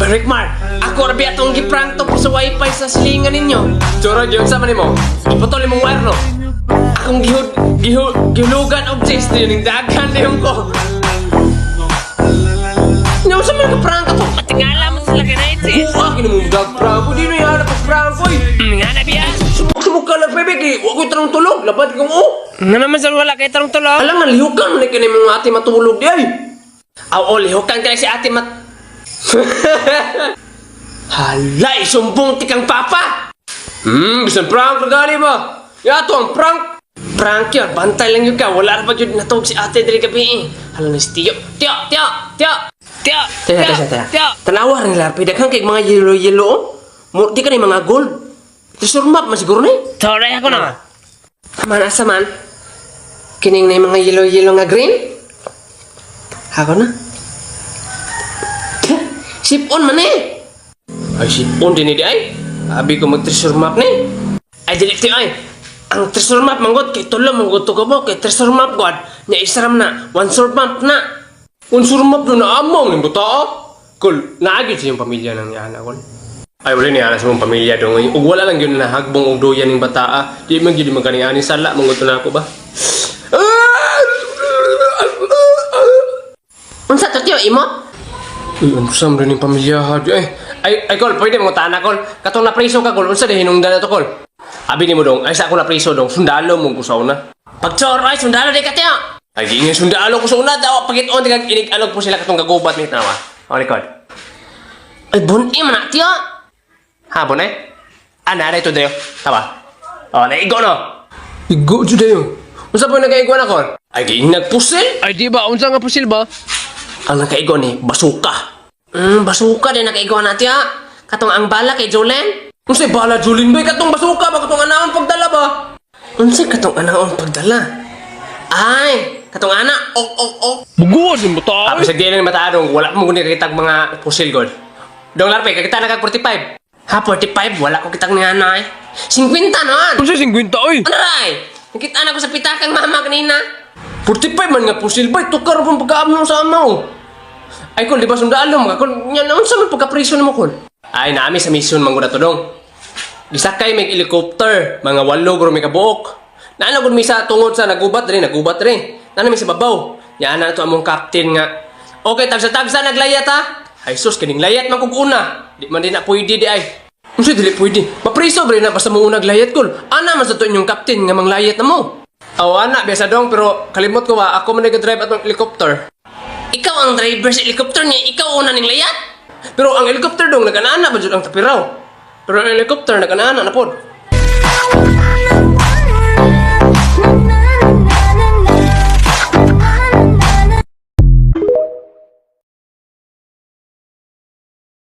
Rickmar, ako rabi atong giprank to sa wifi sa silingan ninyo. Choro, yun sa man mo. Iputol mong wire no. Akong gihulugan og chest yun yung dagan yun ko. Ngaw sa mga prank to. Matingala mo sila kinait sis. Huwag kinamumdag prank ko. Di na yung hanap prank ko eh. Nga na biya. Sumuk ka lang bebek eh. Huwag ko itarong tulog. Lapad kong Nga naman sa wala kay tarong tulog. Alam na lihukan mo na kanay mga ate matulog di ay. Aw, lihukan ka si ate Hala, isumbong tikang papa! Bisan prank regali ba? Yato ang prank! Prank yun, bantay lang yun ka. Wala pa yun natawag si ate dali gabi eh. Hala na si Tiyo. Tiyo! Tanawa rin larpi. Daghang kay mga yellow. Di ka na mga gold. Treasure map man siguro na eh. Toray ako na. Man, asa man? Kining na yung mga yellow nga green? Ako na. Sipon man eh. Ay, sipon din di ay. Abi ko mag-treasure map ni. Ay, diliti ay. Ang treasure map manggot kay tulo manggot to ko kay treasure map god. Nya isaram na. One sword map na. One sword map do na among ning buta. Kul, naagit sa yung pamilya nang yana kol. Ay, wala niya sa mong pamilya dong. Ug wala lang yun na hagbong og duyan ning bata. Di man gyud man kani ani sala manggot na ako ba. Unsa to tiyo imo? Uy, unsam rin yung pamilya ha. Ay, Kol, pwede mo tana, Kol. Katong napriso ka, Kol. Unsa di hinungdan na to, Kol? Abi ni mo dong, ay sa ako napriso dong. Sundalo mong kusaw na. Pagtsoro ay, sundalo di ka tiyo. Ay, di nga sundalo kusaw na. Daw, pagit-on, inig-alog po sila katong gagubat. May tanawa. Okay, Kol. Ay, bun-i man na, tiyo. Ha, bun eh? Ana, ito dayo. Tawa. O, naigo no? Igo, dyo dayo. Unsa po yung nagaigo na, Kol? Ay, di nagpusil. Ay di ba? Unsa nga pusil ba? Ang nakaigo ni basuka. Basuka din nakaigo na tiya. Katong ang bala kay Jolene. Unsay bala Jolene bay katong basuka ba katong anaon pagdala ba? Unsay katong anaon pagdala? Ay, katong ana. Bugod yung buta. Abi sa diyan matadong wala mo guni kitag mga pusil god. Dong larpe kita naka 45. Ha 45 wala ko kitag ni ana eh. 50 noon. Unsa 50 oy? Ano ray? Nakita na ko sa pitakang mama kanina. 45 man nga pusil bay, tukar pong pagkaam sa amaw. Ay, Kol, di ba sundalo mo? Kol, yan naman sa mga pagkapriso mo, Kol. Ay, naami sa mission manggo na to dong. Gisakay may helicopter, mga 8 guro may kabuok. Naanagod may sa tungod sa nagubat rin. Naanami sa babaw. Yan na ito among captain nga. Okay, tagsa-tagsa naglayat ha. Ay, sus, kining layat magkukuna. Di man din na pwede di ay. Kasi dili pwede. Mapriso ba rin na basta mo naglayat, Kol. Ana man sa to inyong captain nga manglayat na mo. Oo, anak, biasa dong, pero kalimot ko ba, ako man nag-drive at ng helicopter. Ikaw ang driver sa helicopter niya, ikaw una ning layat? Pero ang helicopter dong, nag-anana ba dyan ang tapiraw? Pero ang helicopter, nag-anana na po.